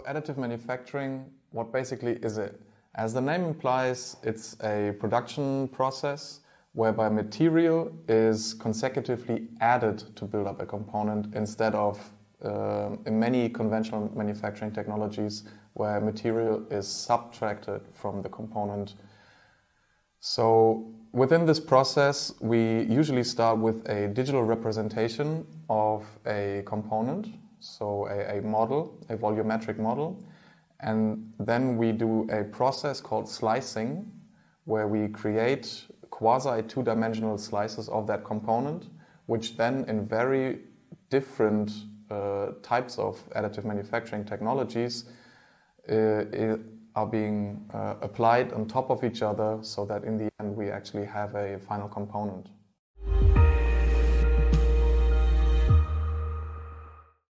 additive manufacturing, what basically is it? As the name implies, it's a production process whereby material is consecutively added to build up a component instead of in many conventional manufacturing technologies where material is subtracted from the component. So within this process, we usually start with a digital representation of a component, so a model, a volumetric model. And then we do a process called slicing, where we create quasi two-dimensional slices of that component, which then in very different types of additive manufacturing technologies are being applied on top of each other so that in the end we actually have a final component.